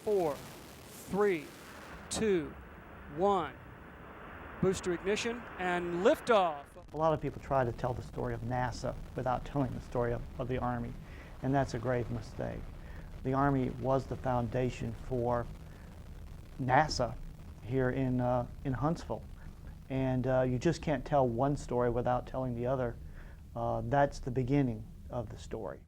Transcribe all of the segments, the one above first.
4, 3, 2, 1. Booster ignition and liftoff. A lot of people try to tell the story of NASA without telling the story of the Army, and that's a grave mistake. The Army was the foundation for NASA here in Huntsville, and you just can't tell one story without telling the other. That's the beginning of the story.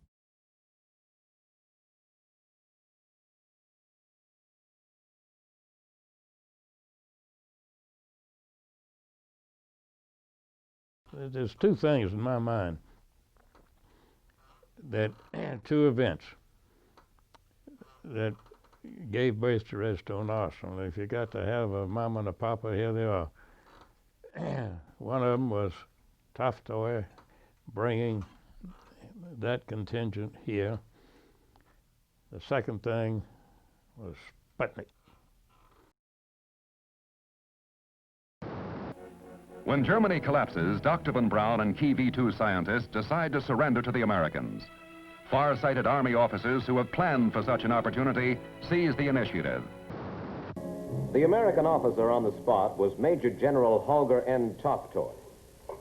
There's two things in my mind, that two events that gave birth to Redstone Arsenal. If you got to have a mama and a papa, here they are. One of them was Toftoy bringing that contingent here. The second thing was Sputnik. When Germany collapses, Dr. von Braun and key V2 scientists decide to surrender to the Americans. Far-sighted Army officers who have planned for such an opportunity seize the initiative. The American officer on the spot was Major General Holger N. Toftoy,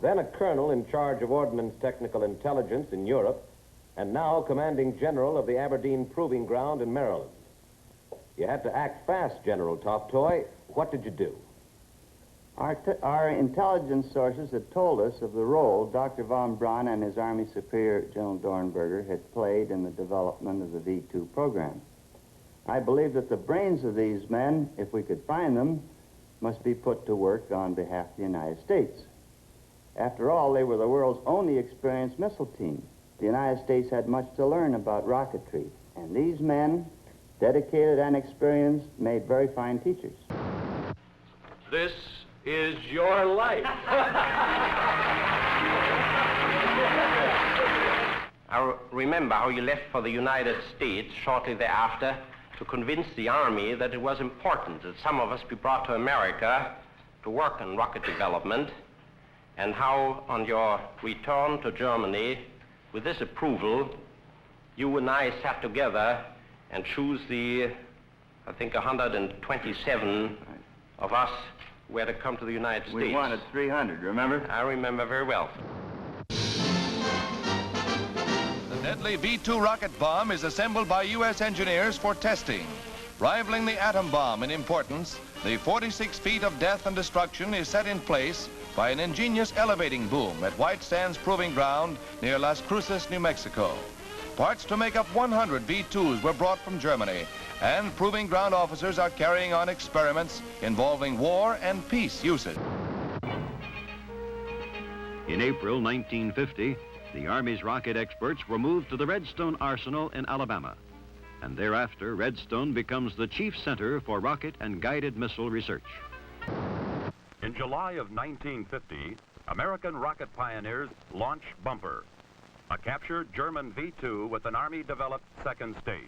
then a colonel in charge of Ordnance Technical Intelligence in Europe, and now commanding general of the Aberdeen Proving Ground in Maryland. You had to act fast, General Toftoy. What did you do? Our intelligence sources had told us of the role Dr. von Braun and his Army Superior, General Dornberger, had played in the development of the V2 program. I believe that the brains of these men, if we could find them, must be put to work on behalf of the United States. After all, they were the world's only experienced missile team. The United States had much to learn about rocketry, and these men, dedicated and experienced, made very fine teachers. This is your life. I remember how you left for the United States shortly thereafter to convince the Army that it was important that some of us be brought to America to work on rocket development, and how on your return to Germany, with this approval, you and I sat together and chose the, I think, 127 of us who had to come to the United States. We wanted 300, remember? I remember very well. The deadly V2 rocket bomb is assembled by U.S. engineers for testing. Rivaling the atom bomb in importance, the 46 feet of death and destruction is set in place by an ingenious elevating boom at White Sands Proving Ground near Las Cruces, New Mexico. Parts to make up 100 V2s were brought from Germany, and Proving Ground officers are carrying on experiments involving war and peace usage. In April 1950, the Army's rocket experts were moved to the Redstone Arsenal in Alabama. And thereafter, Redstone becomes the chief center for rocket and guided missile research. In July of 1950, American rocket pioneers launch Bumper, a captured German V2 with an Army-developed second stage.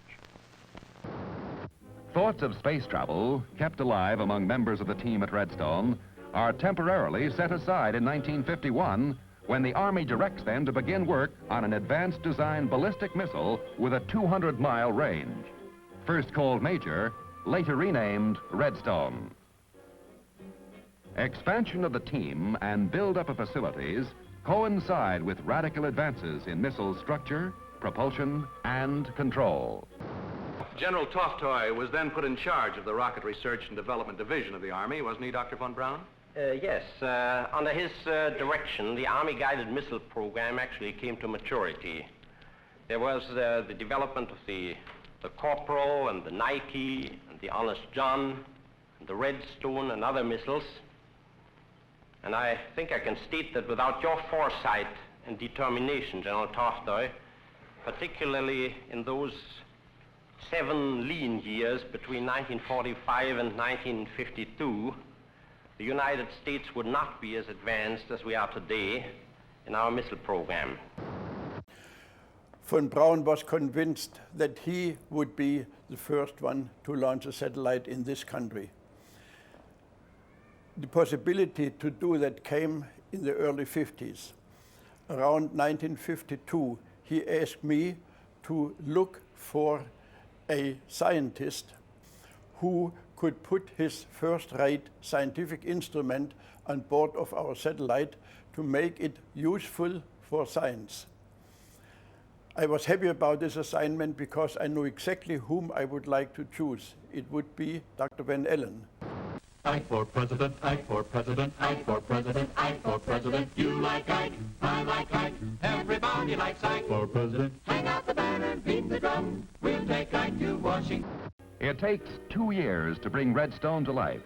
Thoughts of space travel, kept alive among members of the team at Redstone, are temporarily set aside in 1951 when the Army directs them to begin work on an advanced design ballistic missile with a 200-mile range. First called Major, later renamed Redstone. Expansion of the team and build-up of facilities coincide with radical advances in missile structure, propulsion, and control. General Toftoy was then put in charge of the Rocket Research and Development Division of the Army, wasn't he, Dr. von Braun? Yes. Under his direction, the Army-guided missile program actually came to maturity. There was the development of the Corporal and the Nike and the Honest John and the Redstone and other missiles. And I think I can state that without your foresight and determination, General Toftoy, particularly in those 7 lean years between 1945 and 1952, the United States would not be as advanced as we are today in our missile program. Von Braun was convinced that he would be the first one to launch a satellite in this country. The possibility to do that came in the early 50s. Around 1952, he asked me to look for a scientist who could put his first-rate scientific instrument on board of our satellite to make it useful for science. I was happy about this assignment because I knew exactly whom I would like to choose. It would be Dr. Van Allen. Ike for president, Ike for president, Ike for president, Ike for president. You like Ike, I like Ike, everybody likes Ike for president. Hang out the banner, beat the drum, we'll take Ike to Washington. It takes 2 years to bring Redstone to life.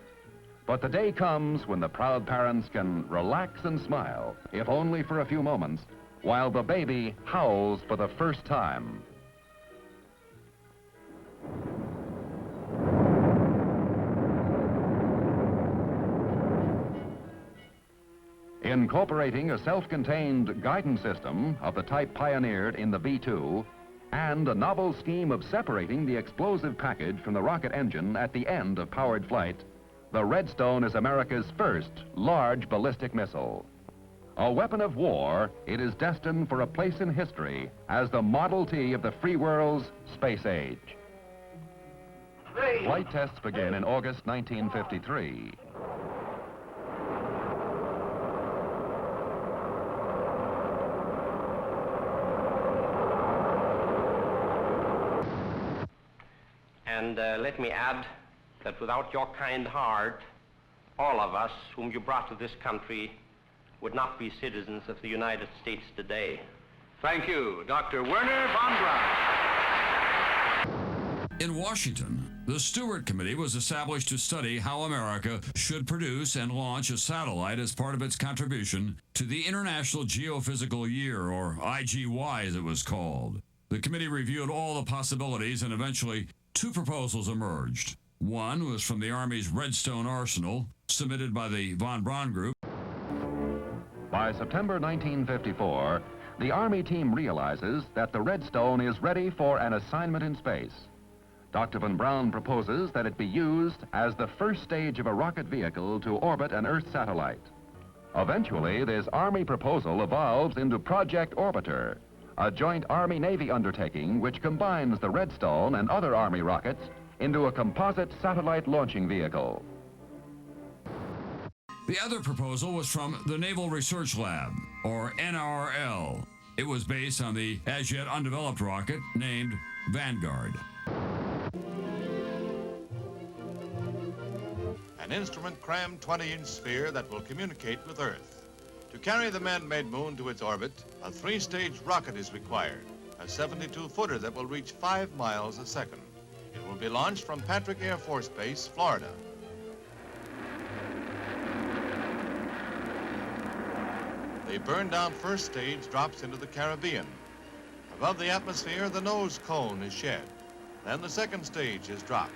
But the day comes when the proud parents can relax and smile, if only for a few moments, while the baby howls for the first time. Incorporating a self-contained guidance system of the type pioneered in the V2 and a novel scheme of separating the explosive package from the rocket engine at the end of powered flight, the Redstone is America's first large ballistic missile. A weapon of war, it is destined for a place in history as the Model T of the free world's space age. Flight tests begin in August 1953. And let me add that without your kind heart, all of us whom you brought to this country would not be citizens of the United States today. Thank you, Dr. Werner von Braun. In Washington, the Stewart Committee was established to study how America should produce and launch a satellite as part of its contribution to the International Geophysical Year, or IGY as it was called. The committee reviewed all the possibilities and eventually 2 proposals emerged. One was from the Army's Redstone arsenal, submitted by the von Braun Group. By September 1954, the Army team realizes that the Redstone is ready for an assignment in space. Dr. von Braun proposes that it be used as the first stage of a rocket vehicle to orbit an Earth satellite. Eventually, this Army proposal evolves into Project Orbiter, a joint Army-Navy undertaking which combines the Redstone and other Army rockets into a composite satellite launching vehicle. The other proposal was from the Naval Research Lab, or NRL. It was based on the as-yet undeveloped rocket named Vanguard. An instrument-crammed 20-inch sphere that will communicate with Earth. To carry the man-made moon to its orbit, a 3-stage rocket is required, a 72-footer that will reach 5 miles a second. It will be launched from Patrick Air Force Base, Florida. The burned-down first stage drops into the Caribbean. Above the atmosphere, the nose cone is shed. Then the second stage is dropped,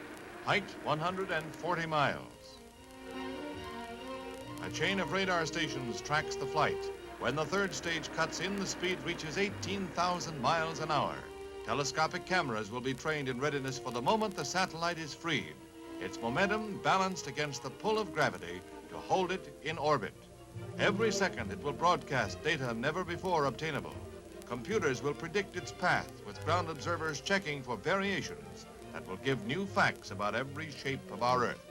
height 140 miles. A chain of radar stations tracks the flight. When the third stage cuts in, the speed reaches 18,000 miles an hour. Telescopic cameras will be trained in readiness for the moment the satellite is freed. Its momentum balanced against the pull of gravity to hold it in orbit. Every second it will broadcast data never before obtainable. Computers will predict its path with ground observers checking for variations that will give new facts about every shape of our Earth.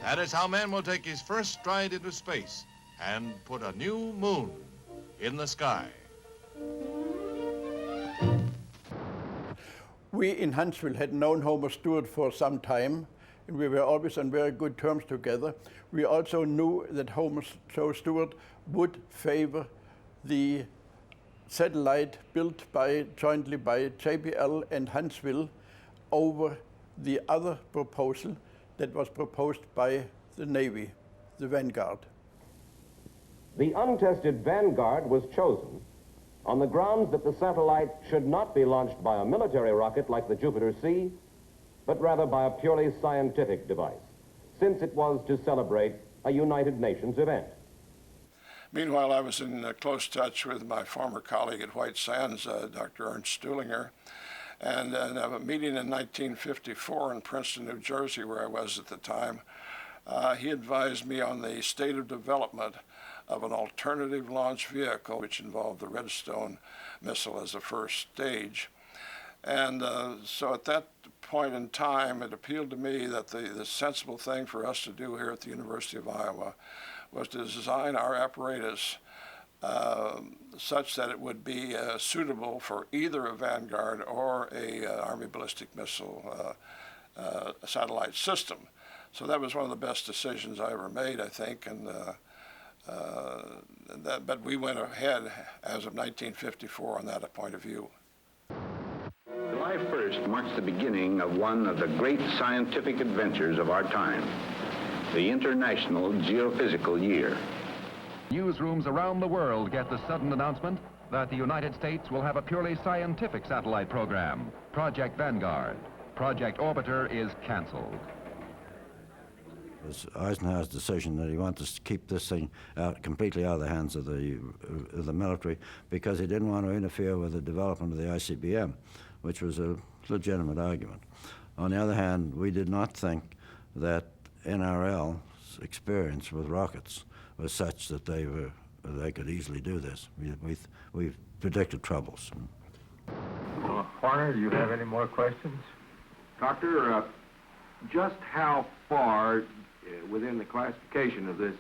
That is how man will take his first stride into space and put a new moon in the sky. We in Huntsville had known Homer Stewart for some time, and we were always on very good terms together. We also knew that Homer Stewart would favor the satellite built jointly by JPL and Huntsville over the other proposal that was proposed by the Navy, the Vanguard. The untested Vanguard was chosen on the grounds that the satellite should not be launched by a military rocket like the Jupiter C, but rather by a purely scientific device, since it was to celebrate a United Nations event. Meanwhile, I was in close touch with my former colleague at White Sands, Dr. Ernst Stuhlinger, and in a meeting in 1954 in Princeton, New Jersey, where I was at the time, he advised me on the state of development of an alternative launch vehicle which involved the Redstone missile as a first stage. And so at that point in time, it appealed to me that the sensible thing for us to do here at the University of Iowa was to design our apparatus such that it would be suitable for either a Vanguard or a Army ballistic missile satellite system. So that was one of the best decisions I ever made, I think, but we went ahead as of 1954 on that point of view. July 1st marks the beginning of one of the great scientific adventures of our time, the International Geophysical Year. Newsrooms around the world get the sudden announcement that the United States will have a purely scientific satellite program, Project Vanguard. Project Orbiter is canceled. It was Eisenhower's decision that he wanted to keep this thing completely out of the hands of the military, because he didn't want to interfere with the development of the ICBM, which was a legitimate argument. On the other hand, we did not think that NRL's experience with rockets was such that they could easily do this. We predicted troubles. Horner, do you have any more questions? Doctor, just how far, within the classification of this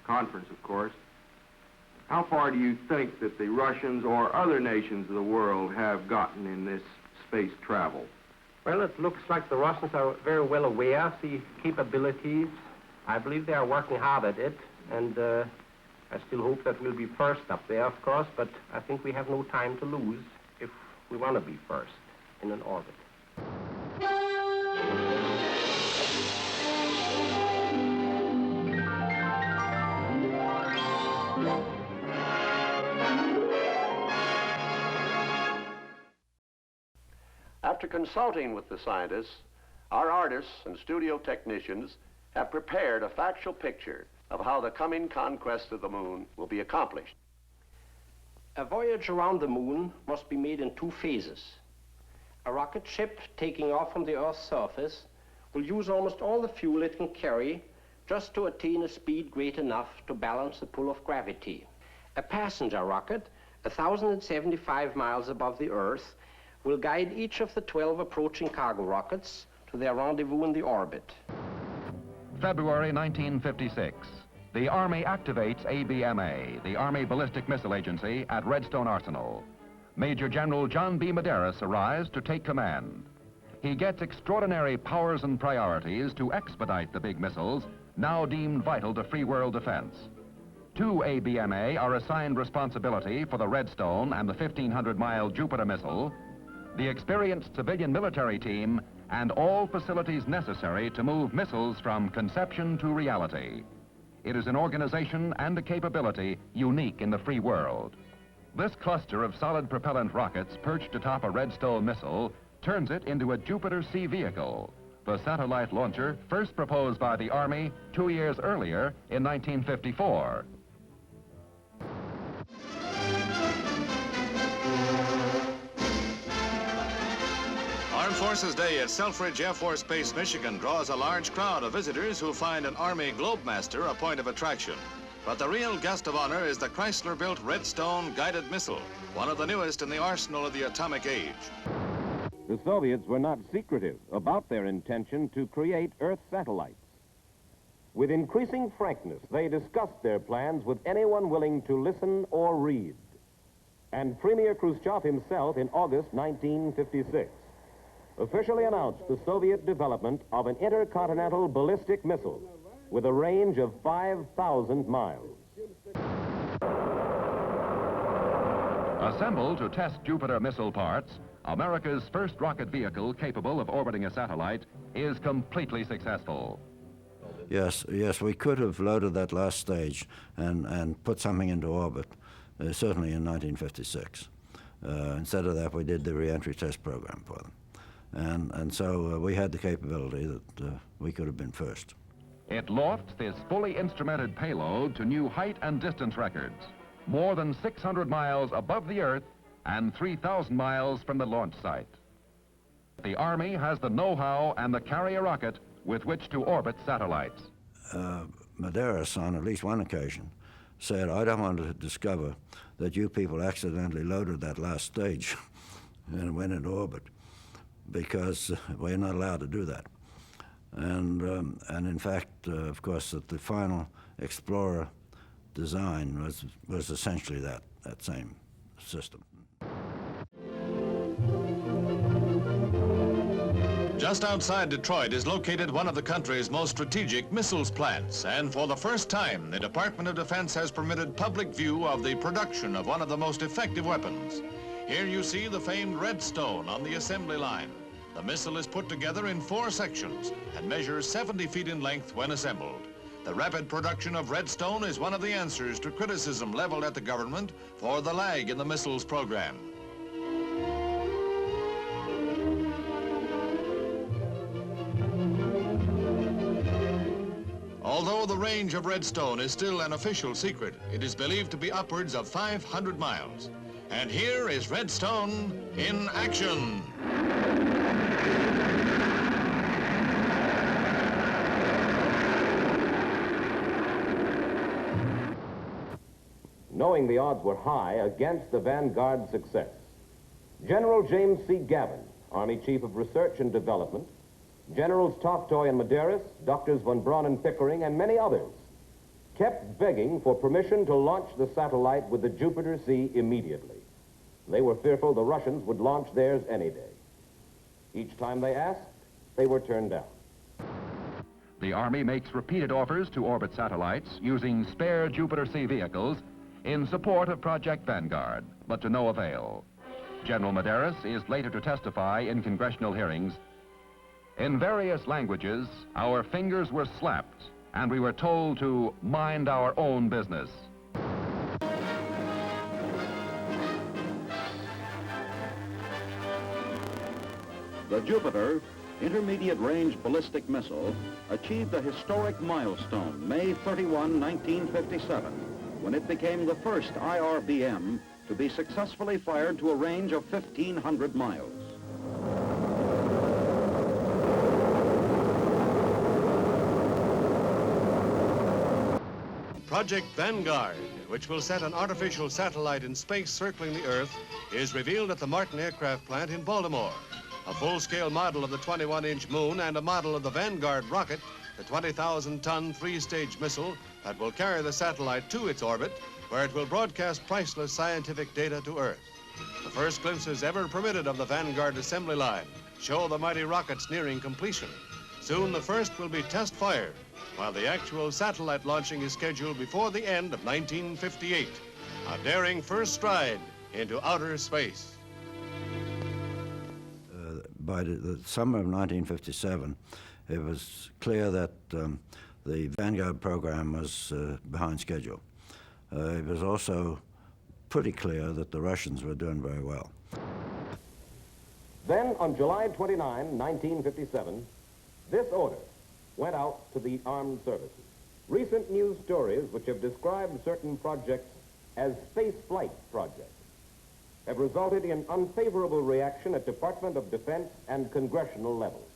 conference, of course, how far do you think that the Russians or other nations of the world have gotten in this space travel? Well, it looks like the Russians are very well aware of the capabilities. I believe they are working hard at it, and I still hope that we'll be first up there, of course, but I think we have no time to lose if we want to be first in an orbit. After consulting with the scientists, our artists and studio technicians have prepared a factual picture of how the coming conquest of the moon will be accomplished. A voyage around the moon must be made in two phases. A rocket ship taking off from the Earth's surface will use almost all the fuel it can carry just to attain a speed great enough to balance the pull of gravity. A passenger rocket, 1,075 miles above the Earth, will guide each of the 12 approaching cargo rockets to their rendezvous in the orbit. February 1956. The Army activates ABMA, the Army Ballistic Missile Agency, at Redstone Arsenal. Major General John B. Medeiros arrives to take command. He gets extraordinary powers and priorities to expedite the big missiles, now deemed vital to free world defense. Two ABMA are assigned responsibility for the Redstone and the 1,500-mile Jupiter missile, the experienced civilian military team, and all facilities necessary to move missiles from conception to reality. It is an organization and a capability unique in the free world. This cluster of solid propellant rockets perched atop a Redstone missile turns it into a Jupiter C vehicle, the satellite launcher first proposed by the Army 2 years earlier in 1954. Armed Forces Day at Selfridge Air Force Base, Michigan draws a large crowd of visitors who find an Army Globemaster a point of attraction. But the real guest of honor is the Chrysler-built Redstone guided missile, one of the newest in the arsenal of the atomic age. The Soviets were not secretive about their intention to create Earth satellites. With increasing frankness, they discussed their plans with anyone willing to listen or read. And Premier Khrushchev himself, in August 1956, officially announced the Soviet development of an intercontinental ballistic missile with a range of 5,000 miles. Assembled to test Jupiter missile parts, America's first rocket vehicle capable of orbiting a satellite is completely successful. Yes, we could have loaded that last stage and put something into orbit, certainly in 1956. Instead of that, we did the re-entry test program for them. And so we had the capability that we could have been first. It lofts this fully instrumented payload to new height and distance records, more than 600 miles above the Earth and 3,000 miles from the launch site. The Army has the know-how and the carrier rocket with which to orbit satellites. Medeiros, on at least one occasion, said, "I don't want to discover that you people accidentally loaded that last stage." and went into orbit, because we're not allowed to do that. And in fact, of course, that the final Explorer design was essentially that same system. Just outside Detroit is located one of the country's most strategic missiles plants, and for the first time, the Department of Defense has permitted public view of the production of one of the most effective weapons. Here you see the famed Redstone on the assembly line. The missile is put together in 4 sections and measures 70 feet in length when assembled. The rapid production of Redstone is one of the answers to criticism leveled at the government for the lag in the missiles program. Although the range of Redstone is still an official secret, it is believed to be upwards of 500 miles. And here is Redstone in action. Knowing the odds were high against the Vanguard's success, General James C. Gavin, Army Chief of Research and Development, Generals Toftoy and Medeiros, Doctors von Braun and Pickering, and many others, kept begging for permission to launch the satellite with the Jupiter C immediately. They were fearful the Russians would launch theirs any day. Each time they asked, they were turned down. The Army makes repeated offers to orbit satellites using spare Jupiter C vehicles in support of Project Vanguard, but to no avail. General Medeiros is later to testify in congressional hearings. In various languages, our fingers were slapped, and we were told to mind our own business. The Jupiter Intermediate Range Ballistic Missile achieved a historic milestone May 31, 1957, when it became the first IRBM to be successfully fired to a range of 1,500 miles. Project Vanguard, which will set an artificial satellite in space circling the Earth, is revealed at the Martin Aircraft Plant in Baltimore. A full-scale model of the 21-inch moon and a model of the Vanguard rocket, the 20,000-ton 3-stage missile that will carry the satellite to its orbit, where it will broadcast priceless scientific data to Earth. The first glimpses ever permitted of the Vanguard assembly line show the mighty rockets nearing completion. Soon the first will be test fired, while the actual satellite launching is scheduled before the end of 1958. A daring first stride into outer space. By the summer of 1957, it was clear that the Vanguard program was behind schedule. It was also pretty clear that the Russians were doing very well. Then, on July 29, 1957, this order went out to the armed services. Recent news stories which have described certain projects as space flight projects have resulted in unfavorable reaction at Department of Defense and congressional levels.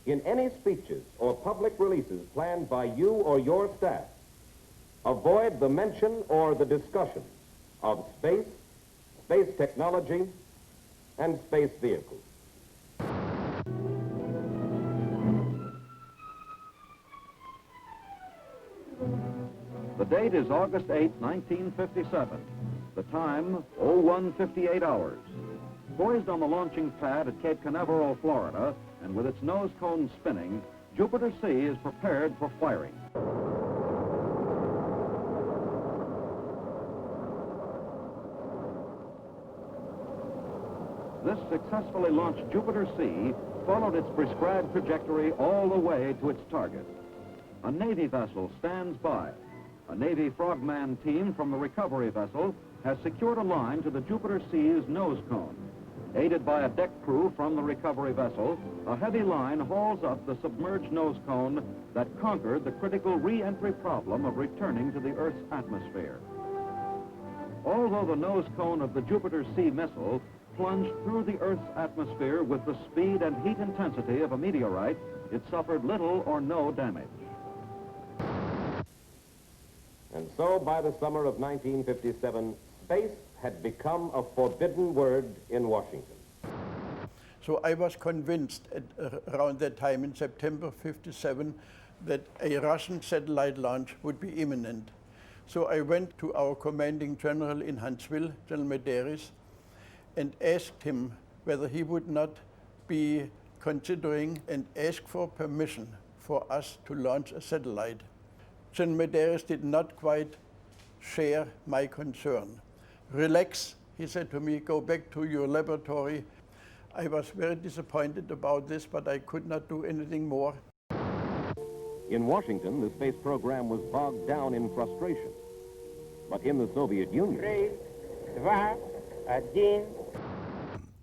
In any speeches or public releases planned by you or your staff, avoid the mention or the discussion of space, space technology, and space vehicles. The date is August 8, 1957. The time, 01:58 hours. Poised on the launching pad at Cape Canaveral, Florida, and with its nose cone spinning, Jupiter C is prepared for firing. This successfully launched Jupiter C followed its prescribed trajectory all the way to its target. A Navy vessel stands by. A Navy Frogman team from the recovery vessel has secured a line to the Jupiter C's nose cone. Aided by a deck crew from the recovery vessel, a heavy line hauls up the submerged nose cone that conquered the critical re-entry problem of returning to the Earth's atmosphere. Although the nose cone of the Jupiter C missile plunged through the Earth's atmosphere with the speed and heat intensity of a meteorite, it suffered little or no damage. And so, by the summer of 1957, space had become a forbidden word in Washington. So I was convinced around that time in September '57 that a Russian satellite launch would be imminent. So I went to our commanding general in Huntsville, General Medeiros, and asked him whether he would not be considering and ask for permission for us to launch a satellite. General Medeiros did not quite share my concern. Relax, he said to me, go back to your laboratory. I was very disappointed about this, but I could not do anything more. In Washington, the space program was bogged down in frustration. But in the Soviet Union...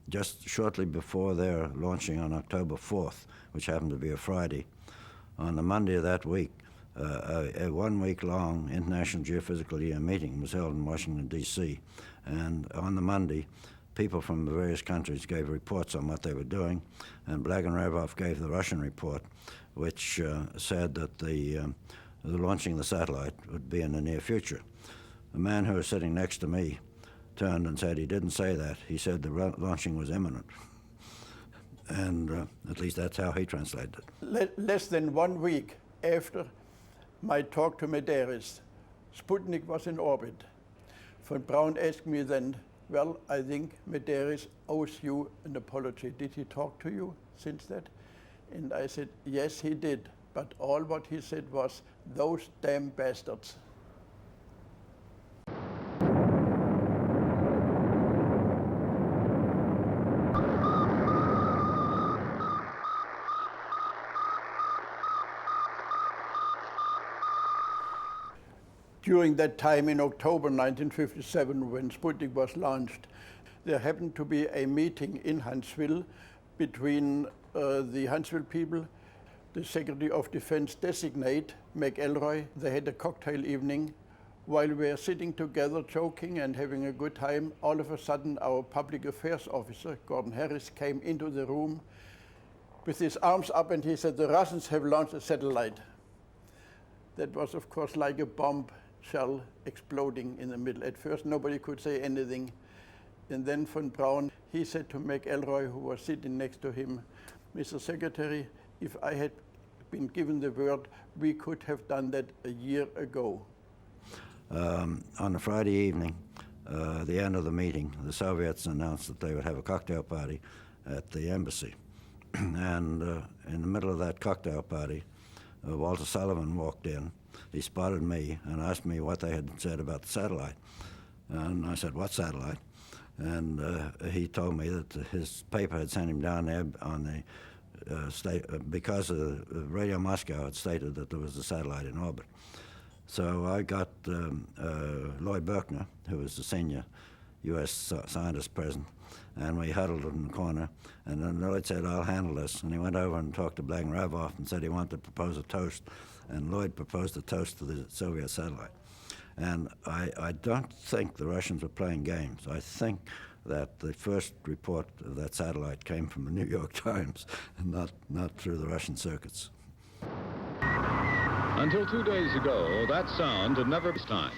Just shortly before their launching on October 4th, which happened to be a Friday, on the Monday of that week, a one-week-long International Geophysical Year meeting was held in Washington, D.C. And on the Monday, people from the various countries gave reports on what they were doing, and Blagonravov gave the Russian report, which said that the launching of the satellite would be in the near future. The man who was sitting next to me turned and said he didn't say that. He said the launching was imminent. And at least that's how he translated it. Less than 1 week after my talk to Medeiros, Sputnik was in orbit. Von Braun asked me then, well, I think Medeiros owes you an apology. Did he talk to you since that? And I said, yes, he did. But all what he said was, those damn bastards. During that time in October 1957, when Sputnik was launched, there happened to be a meeting in Huntsville between the Huntsville people, the Secretary of Defense designate, McElroy. They had a cocktail evening. While we were sitting together, joking and having a good time, all of a sudden our public affairs officer, Gordon Harris, came into the room with his arms up and he said, the Russians have launched a satellite. That was, of course, like a bomb shell exploding in the middle. At first, nobody could say anything. And then von Braun, he said to McElroy, who was sitting next to him, Mr. Secretary, if I had been given the word, we could have done that a year ago. On a Friday evening, the end of the meeting, the Soviets announced that they would have a cocktail party at the embassy. And in the middle of that cocktail party, Walter Sullivan walked in. He spotted me and asked me what they had said about the satellite. And I said, what satellite? And he told me that his paper had sent him down there on the because Radio Moscow had stated that there was a satellite in orbit. So I got Lloyd Berkner, who was the senior U.S. scientist present, and we huddled in the corner. And then Lloyd said, I'll handle this. And he went over and talked to Blagonravov and said he wanted to propose a toast. And Lloyd proposed a toast to the Soviet satellite. And I don't think the Russians were playing games. I think that the first report of that satellite came from the New York Times and not through the Russian circuits. Until 2 days ago, that sound had never been time.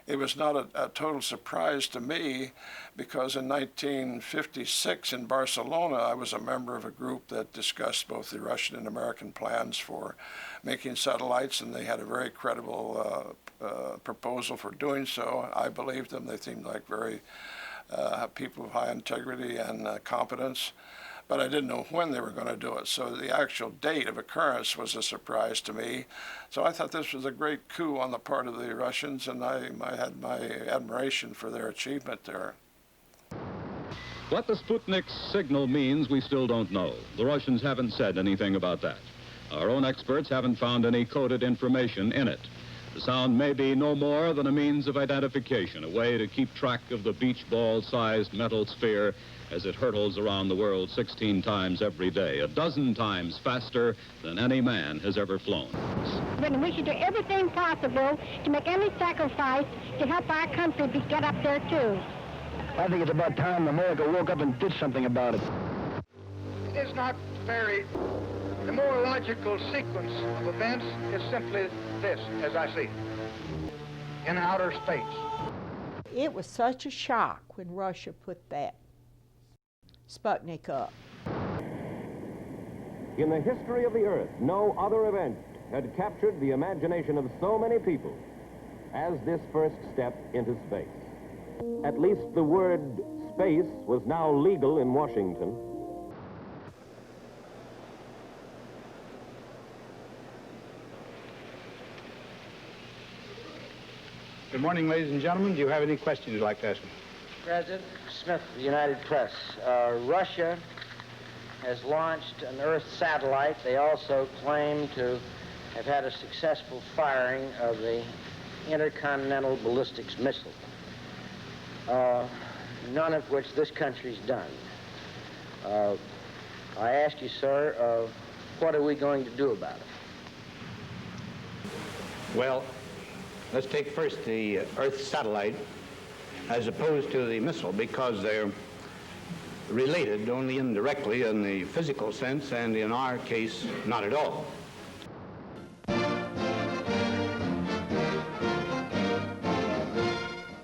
It was not a total surprise to me because in 1956 in Barcelona, I was a member of a group that discussed both the Russian and American plans for making satellites, and they had a very credible proposal for doing so. I believed them. They seemed like very people of high integrity and competence. But I didn't know when they were going to do it. So the actual date of occurrence was a surprise to me. So I thought this was a great coup on the part of the Russians, and I had my admiration for their achievement there. What the Sputnik signal means, we still don't know. The Russians haven't said anything about that. Our own experts haven't found any coded information in it. The sound may be no more than a means of identification, a way to keep track of the beach ball-sized metal sphere as it hurtles around the world 16 times every day, a dozen times faster than any man has ever flown. When we should do everything possible to make any sacrifice to help our country get up there, too. I think it's about time America woke up and did something about it. It is not very... The more logical sequence of events is simply this, as I see it. In outer space, It was such a shock when Russia put that Sputnik up. In the history of the Earth, no other event had captured the imagination of so many people as this first step into space. At least the word space was now legal in Washington. Good morning, ladies and gentlemen. Do you have any questions you'd like to ask me? President Smith of the United Press, Russia has launched an Earth satellite. They also claim to have had a successful firing of the intercontinental ballistics missile, none of which this country's done. I ask you, sir, what are we going to do about it? Well, let's take first the Earth satellite as opposed to the missile, because they're related only indirectly in the physical sense, and in our case, not at all.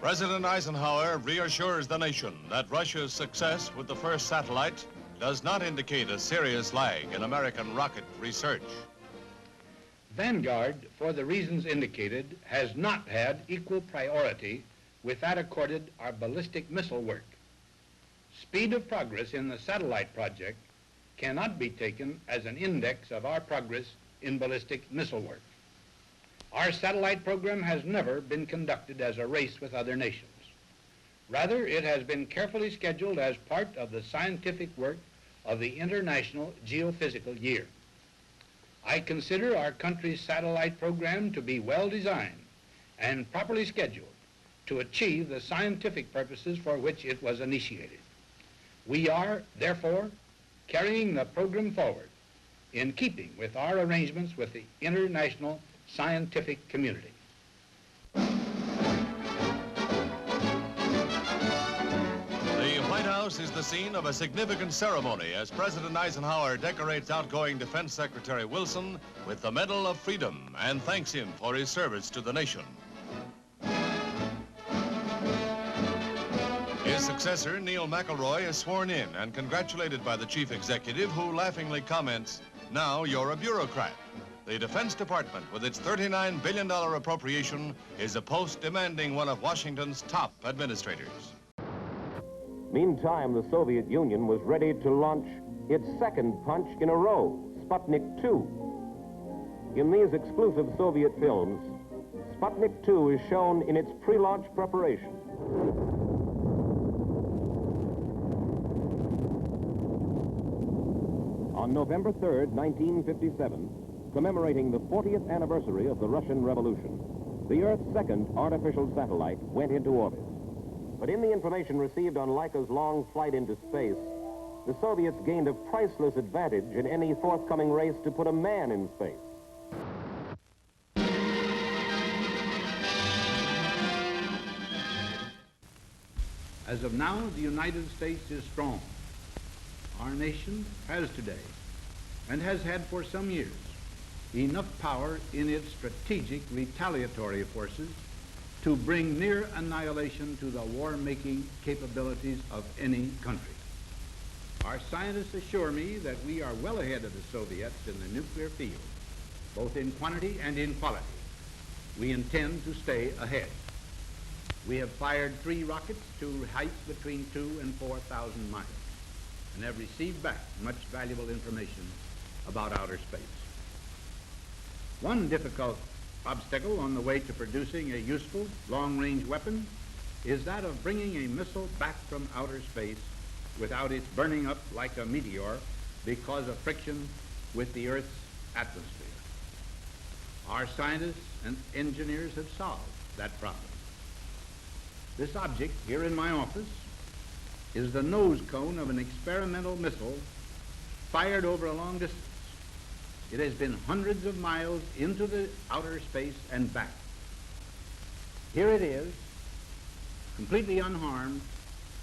President Eisenhower reassures the nation that Russia's success with the first satellite does not indicate a serious lag in American rocket research. Vanguard, for the reasons indicated, has not had equal priority with that accorded our ballistic missile work. Speed of progress in the satellite project cannot be taken as an index of our progress in ballistic missile work. Our satellite program has never been conducted as a race with other nations. Rather, it has been carefully scheduled as part of the scientific work of the International Geophysical Year. I consider our country's satellite program to be well designed and properly scheduled to achieve the scientific purposes for which it was initiated. We are, therefore, carrying the program forward in keeping with our arrangements with the international scientific community. The White House is the scene of a significant ceremony as President Eisenhower decorates outgoing Defense Secretary Wilson with the Medal of Freedom and thanks him for his service to the nation. His successor, Neil McElroy, is sworn in and congratulated by the chief executive, who laughingly comments, "Now you're a bureaucrat." The Defense Department, with its $39 billion appropriation, is a post demanding one of Washington's top administrators. Meantime, the Soviet Union was ready to launch its second punch in a row, Sputnik 2. In these exclusive Soviet films, Sputnik 2 is shown in its pre-launch preparation. On November 3rd, 1957, commemorating the 40th anniversary of the Russian Revolution, the Earth's second artificial satellite went into orbit. But in the information received on Laika's long flight into space, the Soviets gained a priceless advantage in any forthcoming race to put a man in space. As of now, the United States is strong. Our nation has today, and has had for some years, enough power in its strategic retaliatory forces to bring near annihilation to the war-making capabilities of any country. Our scientists assure me that we are well ahead of the Soviets in the nuclear field, both in quantity and in quality. We intend to stay ahead. We have fired 3 rockets to heights between 2,000 and 4,000 miles, and have received back much valuable information about outer space. One difficult obstacle on the way to producing a useful long-range weapon is that of bringing a missile back from outer space without its burning up like a meteor because of friction with the Earth's atmosphere. Our scientists and engineers have solved that problem. This object here in my office is the nose cone of an experimental missile fired over a long distance. It has been hundreds of miles into the outer space and back. Here it is, completely unharmed,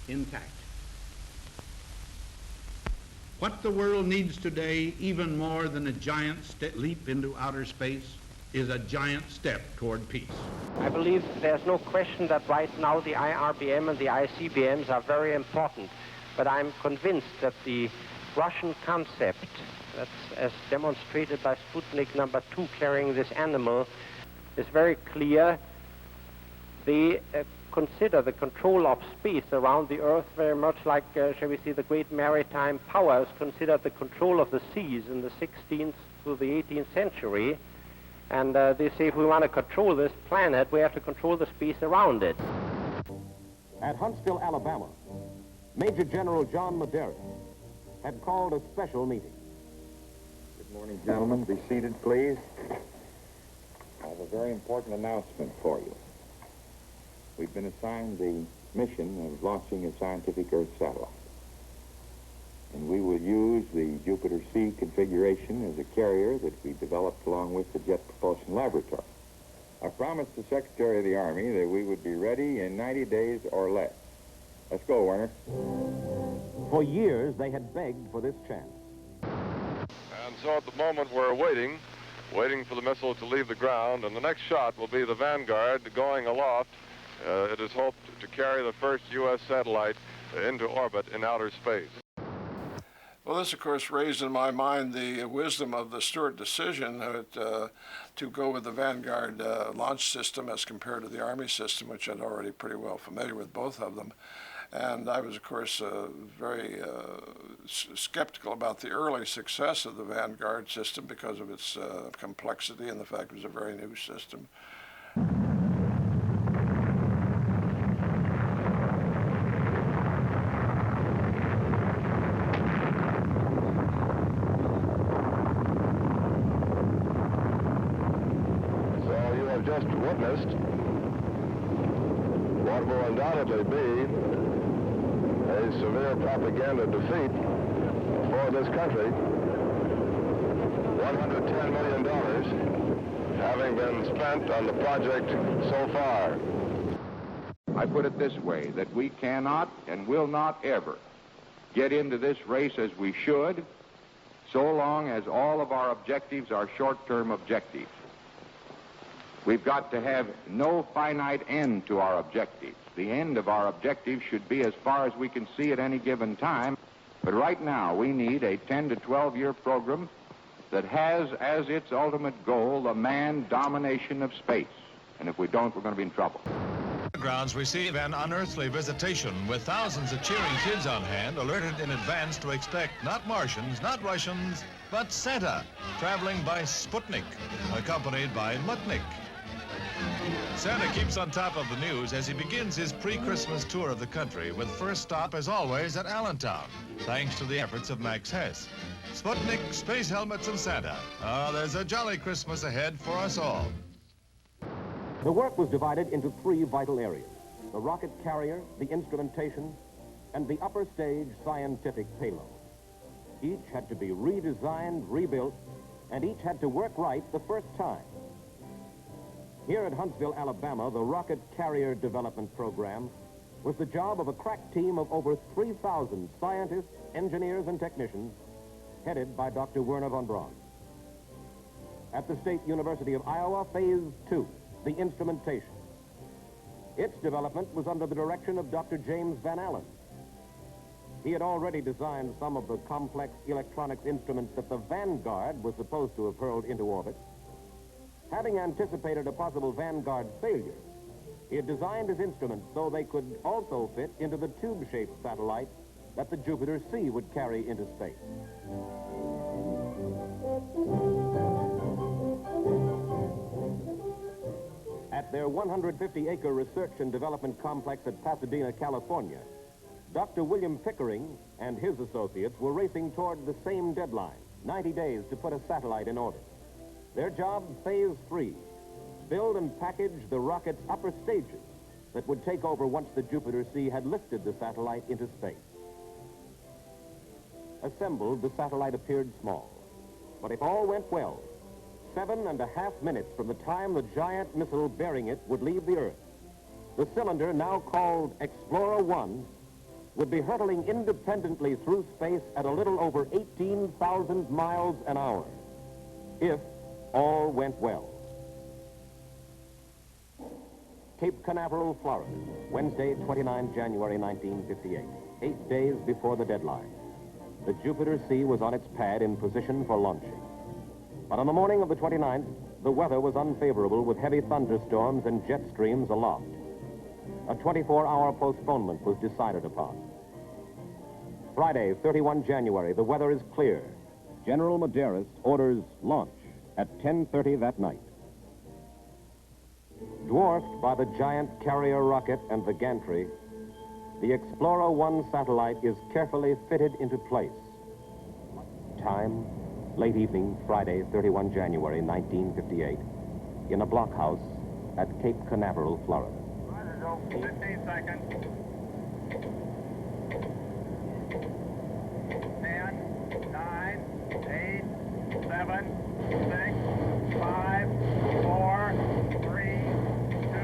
intact. What the world needs today, even more than a giant leap into outer space, is a giant step toward peace. I believe there's no question that right now the IRBM and the ICBMs are very important, but I'm convinced that the Russian concept, that's as demonstrated by Sputnik #2 carrying this animal, is very clear. They consider the control of space around the Earth very much like, shall we say, the great maritime powers considered the control of the seas in the 16th through the 18th century. And they say if we want to control this planet, we have to control the space around it. At Huntsville, Alabama, Major General John Madera had called a special meeting. Good morning, gentlemen. Be seated, please. I have a very important announcement for you. We've been assigned the mission of launching a scientific Earth satellite. And we will use the Jupiter-C configuration as a carrier that we developed along with the Jet Propulsion Laboratory. I promised the Secretary of the Army that we would be ready in 90 days or less. Let's go, Werner. For years, they had begged for this chance. And so at the moment we're waiting for the missile to leave the ground, and the next shot will be the Vanguard going aloft. It is hoped to carry the first U.S. satellite into orbit in outer space. Well, this, of course, raised in my mind the wisdom of the Stewart decision to go with the Vanguard launch system as compared to the Army system, which I'm already pretty well familiar with both of them. And I was, of course, very skeptical about the early success of the Vanguard system because of its complexity and the fact it was a very new system. Just witnessed what will undoubtedly be a severe propaganda defeat for this country. $110 million having been spent on the project so far. I put it this way, that we cannot and will not ever get into this race as we should, so long as all of our objectives are short-term objectives. We've got to have no finite end to our objectives. The end of our objectives should be as far as we can see at any given time. But right now, we need a 10 to 12-year program that has as its ultimate goal the manned domination of space. And if we don't, we're going to be in trouble. Grounds receive an unearthly visitation with thousands of cheering kids on hand, alerted in advance to expect not Martians, not Russians, but Santa, traveling by Sputnik, accompanied by Mutnik. Santa keeps on top of the news as he begins his pre-Christmas tour of the country, with first stop, as always, at Allentown, thanks to the efforts of Max Hess. Sputnik, space helmets, and Santa. There's a jolly Christmas ahead for us all. The work was divided into three vital areas: the rocket carrier, the instrumentation, and the upper stage scientific payload. Each had to be redesigned, rebuilt, and each had to work right the first time. Here at Huntsville, Alabama, the Rocket Carrier Development Program was the job of a crack team of over 3,000 scientists, engineers, and technicians, headed by Dr. Werner von Braun. At the State University of Iowa, Phase 2, the instrumentation. Its development was under the direction of Dr. James Van Allen. He had already designed some of the complex electronics instruments that the Vanguard was supposed to have hurled into orbit. Having anticipated a possible Vanguard failure, he had designed his instruments so they could also fit into the tube-shaped satellite that the Jupiter-C would carry into space. At their 150-acre research and development complex at Pasadena, California, Dr. William Pickering and his associates were racing toward the same deadline, 90 days to put a satellite in orbit. Their job, Phase 3, build and package the rocket's upper stages that would take over once the Jupiter-C had lifted the satellite into space. Assembled, the satellite appeared small. But if all went well, 7.5 minutes from the time the giant missile bearing it would leave the Earth, the cylinder, now called Explorer 1, would be hurtling independently through space at a little over 18,000 miles an hour, if all went well. Cape Canaveral, Florida, Wednesday, 29 January 1958, 8 days before the deadline. The Jupiter C was on its pad in position for launching. But on the morning of the 29th, the weather was unfavorable with heavy thunderstorms and jet streams aloft. A 24-hour postponement was decided upon. Friday, 31 January, the weather is clear. General Medeiros orders launch at 10:30 that night. Dwarfed by the giant carrier rocket and the gantry, the Explorer 1 satellite is carefully fitted into place. Time, late evening, Friday, 31 January 1958, in a blockhouse at Cape Canaveral, Florida. 15 seconds. 10, 9, 8, 7, 6, 5, 4, 3, 2,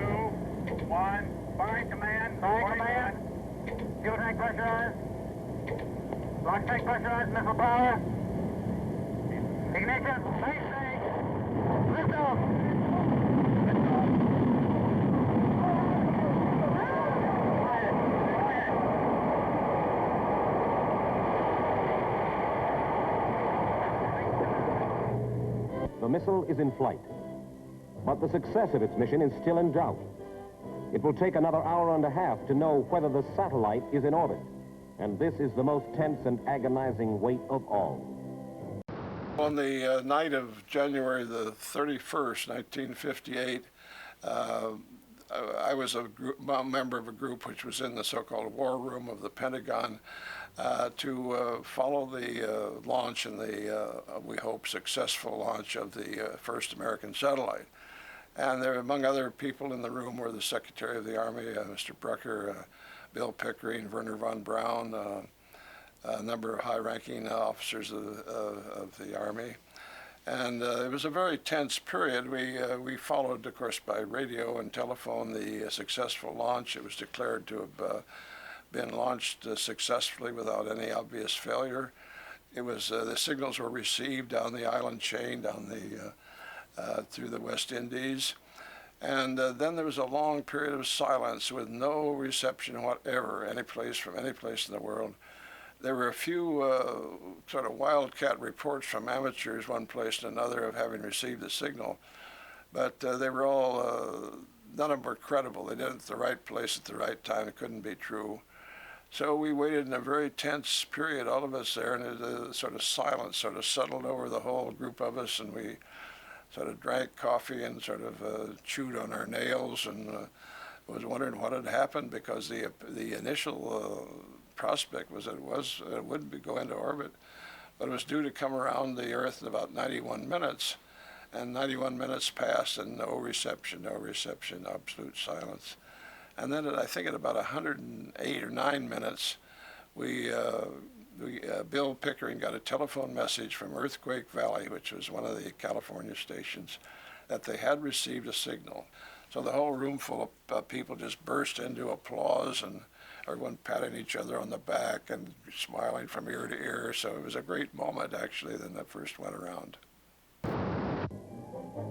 1. Firing command. Firing command. Fuel tank pressurized. Rocket tank pressurized. Missile power. Ignition. Base stage. Lift off. The missile is in flight, but the success of its mission is still in doubt. It will take another hour and a half to know whether the satellite is in orbit, and this is the most tense and agonizing wait of all. On the night of January the 31st, 1958, I was a member of a group which was in the so-called war room of the Pentagon to follow the launch and the, we hope, successful launch of the first American satellite. And there, among other people in the room, were the Secretary of the Army, Mr. Brucker, Bill Pickering, Werner von Braun, a number of high-ranking officers of the Army. And it was a very tense period. We followed, of course, by radio and telephone the successful launch. It was declared to have been launched successfully without any obvious failure. It was the signals were received down the island chain, down the through the West Indies, and then there was a long period of silence with no reception whatever, from any place in the world. There were a few sort of wildcat reports from amateurs one place and another of having received the signal, but they were all, none of them were credible. They did it at the right place at the right time. It couldn't be true. So we waited in a very tense period, all of us there, and a sort of silence sort of settled over the whole group of us, and we sort of drank coffee and sort of chewed on our nails and was wondering what had happened, because the initial prospect was that it would go into orbit, but it was due to come around the Earth in about 91 minutes, and 91 minutes passed and no reception, absolute silence. And then I think at about 108 or 9 minutes, Bill Pickering got a telephone message from Earthquake Valley, which was one of the California stations, that they had received a signal. So the whole room full of people just burst into applause, and everyone patting each other on the back and smiling from ear to ear. So it was a great moment, actually, when that first went around.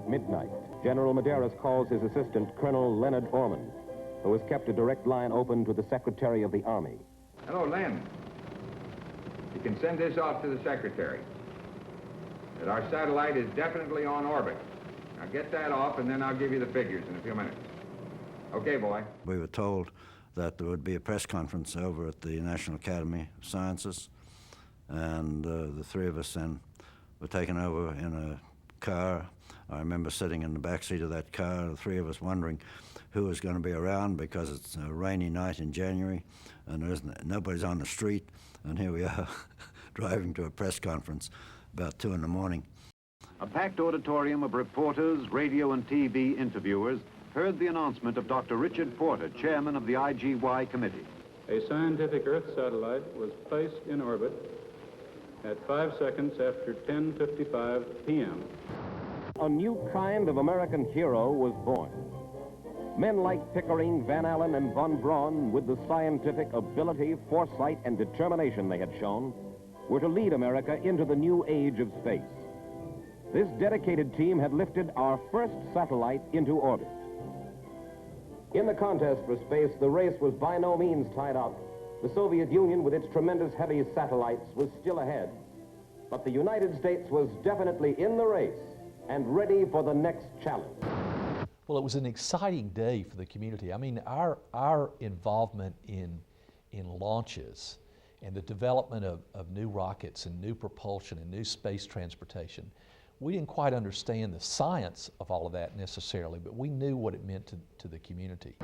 Midnight. General Medeiros calls his assistant, Colonel Leonard Orman, who has kept a direct line open to the Secretary of the Army. Hello, Len. You can send this off to the Secretary, that our satellite is definitely on orbit. Now get that off, and then I'll give you the figures in a few minutes. Okay, boy. We were told that there would be a press conference over at the National Academy of Sciences, and the three of us then were taken over in a car. I remember sitting in the back seat of that car, the three of us wondering who was going to be around, because it's a rainy night in January and nobody's on the street, and here we are driving to a press conference about 2 in the morning. A packed auditorium of reporters, radio and TV interviewers heard the announcement of Dr. Richard Porter, chairman of the IGY committee. A scientific Earth satellite was placed in orbit at 5 seconds after 10:55 p.m. A new kind of American hero was born. Men like Pickering, Van Allen, and von Braun, with the scientific ability, foresight, and determination they had shown, were to lead America into the new age of space. This dedicated team had lifted our first satellite into orbit. In the contest for space, the race was by no means tied up. The Soviet Union, with its tremendous heavy satellites, was still ahead. But the United States was definitely in the race and ready for the next challenge. Well, it was an exciting day for the community. I mean, our involvement in launches and the development of new rockets and new propulsion and new space transportation, we didn't quite understand the science of all of that necessarily, but we knew what it meant to the community.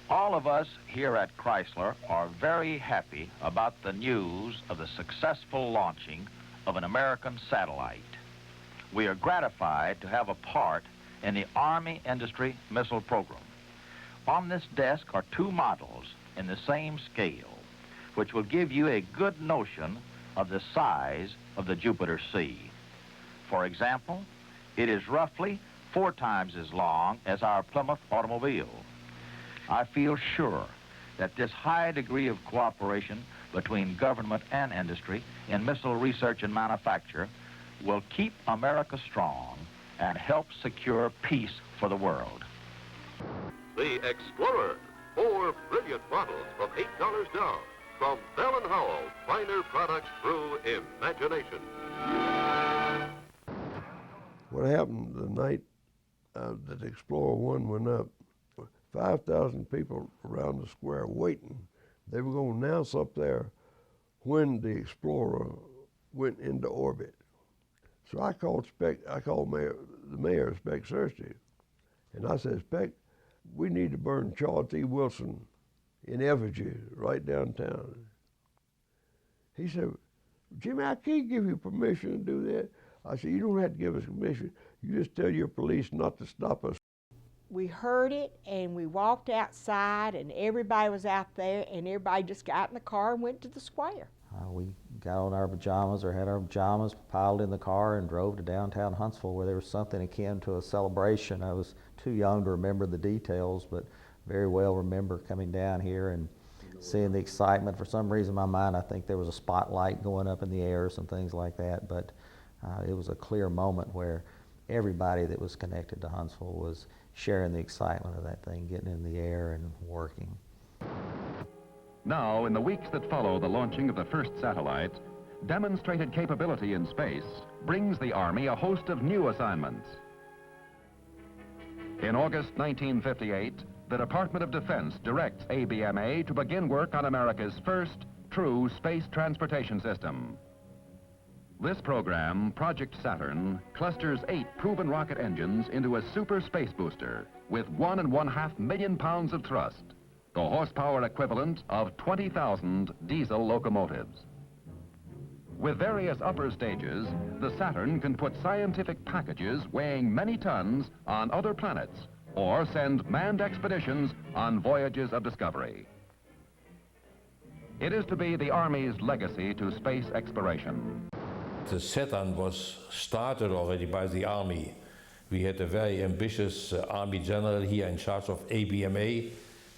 All of us here at Chrysler are very happy about the news of the successful launching of an American satellite. We are gratified to have a part in the Army Industry Missile Program. On this desk are two models in the same scale, which will give you a good notion of the size of the Jupiter C. For example, it is roughly 4 times as long as our Plymouth automobile. I feel sure that this high degree of cooperation between government and industry in missile research and manufacture will keep America strong and help secure peace for the world. The Explorer, 4 brilliant models from $8 down. From Bell & Howell, finer products through imagination. What happened the night that Explorer 1 went up, 5,000 people around the square waiting. They were going to announce up there when the Explorer went into orbit. So I called the mayor, Speck Searcy, and I said, Speck, we need to burn Charles E. Wilson in effigy right downtown. He said, Jimmy, I can't give you permission to do that. I said, you don't have to give us permission. You just tell your police not to stop us. We heard it and we walked outside and everybody was out there and everybody just got in the car and went to the square. We got on our pajamas or had our pajamas, piled in the car and drove to downtown Huntsville where there was something akin to a celebration. I was too young to remember the details, but very well remember coming down here and seeing the excitement. For some reason in my mind I think there was a spotlight going up in the air, some things like that, but it was a clear moment where everybody that was connected to Huntsville was sharing the excitement of that thing, getting in the air and working. Now, in the weeks that follow the launching of the first satellite, demonstrated capability in space brings the Army a host of new assignments. In August 1958, the Department of Defense directs ABMA to begin work on America's first true space transportation system. This program, Project Saturn, clusters 8 proven rocket engines into a super space booster with 1.5 million pounds of thrust, the horsepower equivalent of 20,000 diesel locomotives. With various upper stages, the Saturn can put scientific packages weighing many tons on other planets or send manned expeditions on voyages of discovery. It is to be the Army's legacy to space exploration. The Saturn was started already by the Army. We had a very ambitious Army general here in charge of ABMA,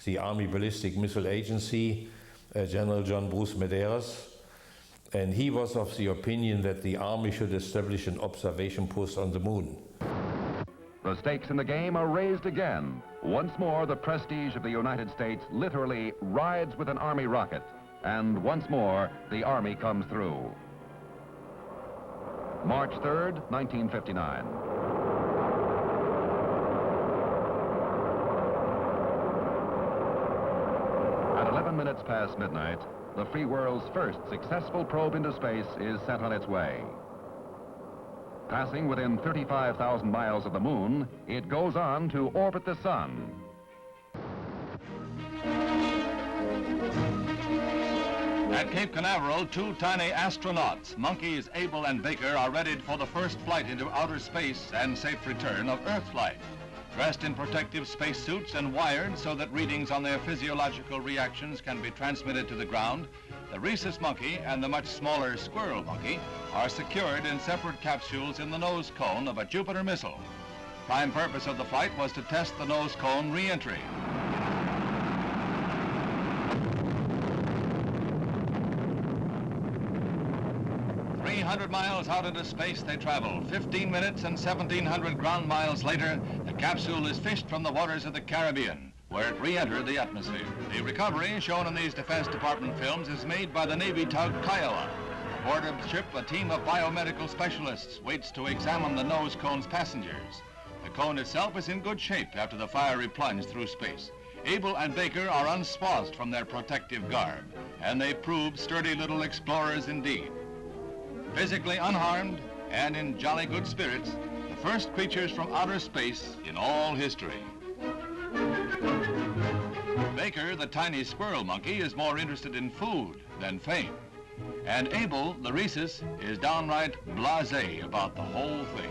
the Army Ballistic Missile Agency, General John Bruce Medeiros, and he was of the opinion that the Army should establish an observation post on the moon. The stakes in the game are raised again. Once more, the prestige of the United States literally rides with an Army rocket, and once more, the Army comes through. March 3rd, 1959. At 11 minutes past midnight, the free world's first successful probe into space is set on its way. Passing within 35,000 miles of the moon, it goes on to orbit the sun. At Cape Canaveral, 2 tiny astronauts, monkeys Abel and Baker, are ready for the first flight into outer space and safe return of Earth flight. Dressed in protective spacesuits and wired so that readings on their physiological reactions can be transmitted to the ground, the rhesus monkey and the much smaller squirrel monkey are secured in separate capsules in the nose cone of a Jupiter missile. Prime purpose of the flight was to test the nose cone re-entry. 300 miles miles out into space they travel. 15 minutes and 1,700 ground miles later, the capsule is fished from the waters of the Caribbean, where it re-entered the atmosphere. The recovery shown in these Defense Department films is made by the Navy tug Kiowa. Aboard of the ship, a team of biomedical specialists waits to examine the nose cone's passengers. The cone itself is in good shape after the fiery plunge through space. Abel and Baker are unswathed from their protective garb, and they prove sturdy little explorers indeed. Physically unharmed and in jolly good spirits, the first creatures from outer space in all history. Baker, the tiny squirrel monkey, is more interested in food than fame. And Abel, the rhesus, is downright blasé about the whole thing.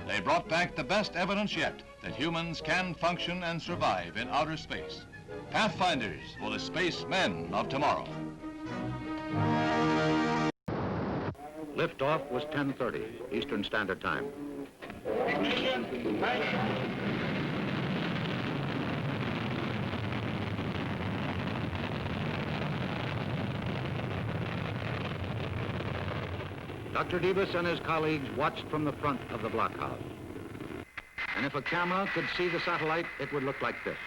They brought back the best evidence yet that humans can function and survive in outer space. Pathfinders for the spacemen of tomorrow. Liftoff was 10:30 Eastern Standard Time. Dr. Davis and his colleagues watched from the front of the blockhouse. And if a camera could see the satellite, it would look like this.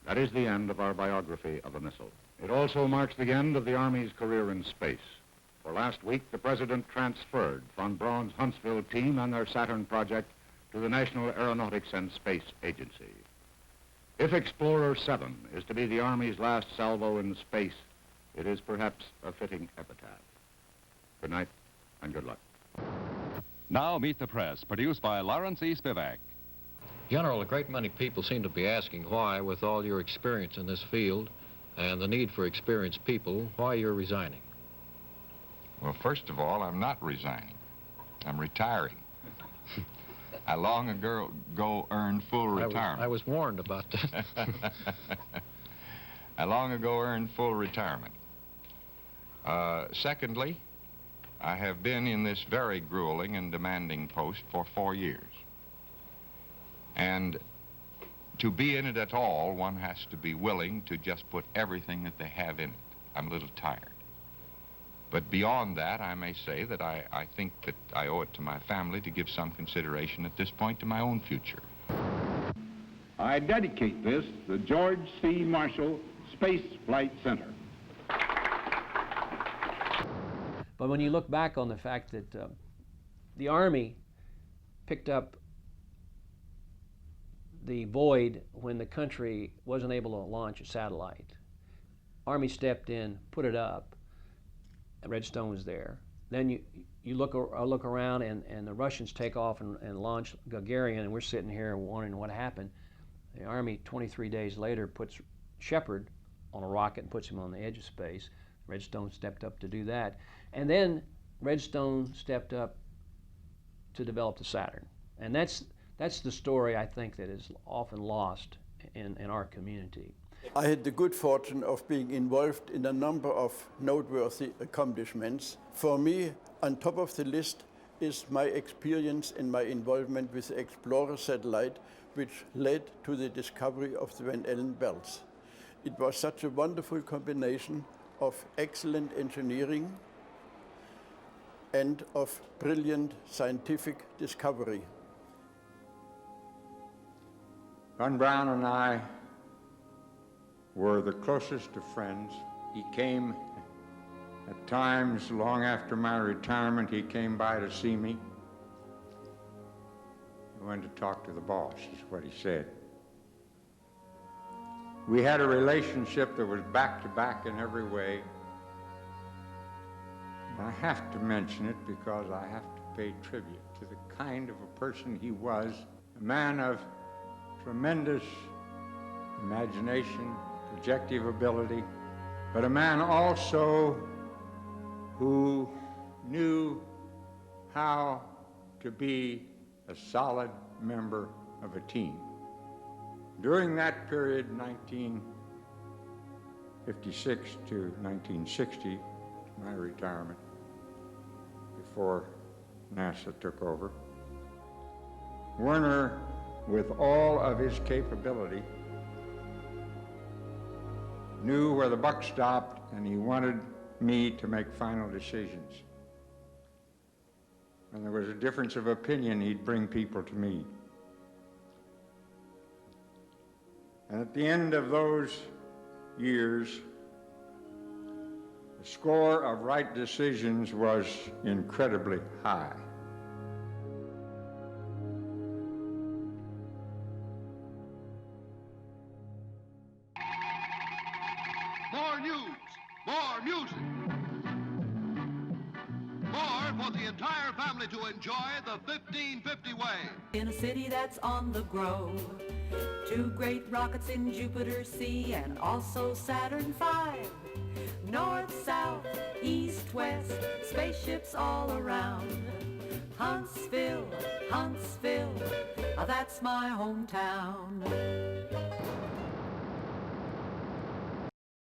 That is the end of our biography of a missile. It also marks the end of the Army's career in space. For last week, the President transferred von Braun's Huntsville team and their Saturn project to the National Aeronautics and Space Agency. If Explorer 7 is to be the Army's last salvo in space, it is perhaps a fitting epitaph. Good night and good luck. Now Meet the Press, produced by Lawrence E. Spivak. General, a great many people seem to be asking why, with all your experience in this field and the need for experienced people, why you're resigning. Well, first of all, I'm not resigning. I'm retiring. I long ago earned full retirement. I was warned about that. I long ago earned full retirement. Secondly, I have been in this very grueling and demanding post for 4 years. And to be in it at all, one has to be willing to just put everything that they have in it. I'm a little tired. But beyond that, I may say that I think that I owe it to my family to give some consideration at this point to my own future. I dedicate this to the George C. Marshall Space Flight Center. But when you look back on the fact that the Army picked up the void when the country wasn't able to launch a satellite, Army stepped in, put it up, and Redstone was there. Then you look around and the Russians take off and launch Gagarin, and we're sitting here wondering what happened. The Army 23 days later puts Shepard on a rocket and puts him on the edge of space. Redstone stepped up to do that. And then Redstone stepped up to develop the Saturn. And that's the story, I think, that is often lost in our community. I had the good fortune of being involved in a number of noteworthy accomplishments. For me, on top of the list is my experience and my involvement with the Explorer satellite, which led to the discovery of the Van Allen belts. It was such a wonderful combination of excellent engineering and of brilliant scientific discovery. Von Braun and I were the closest of friends. He came at times long after my retirement. He came by to see me. He wanted to talk to the boss, is what he said. We had a relationship that was back-to-back in every way. And I have to mention it because I have to pay tribute to the kind of a person he was, a man of tremendous imagination, projective ability, but a man also who knew how to be a solid member of a team. During that period, 1956 to 1960, my retirement, before NASA took over, Werner, with all of his capability, knew where the buck stopped, and he wanted me to make final decisions. when there was a difference of opinion, he'd bring people to me. And at the end of those years, the score of right decisions was incredibly high. More news, more music, more for the entire family to enjoy the 1550 way. In a city that's on the grow, 2 great rockets in Jupiter C and also Saturn V. North, south, east, west, spaceships all around. Huntsville, Huntsville, that's my hometown.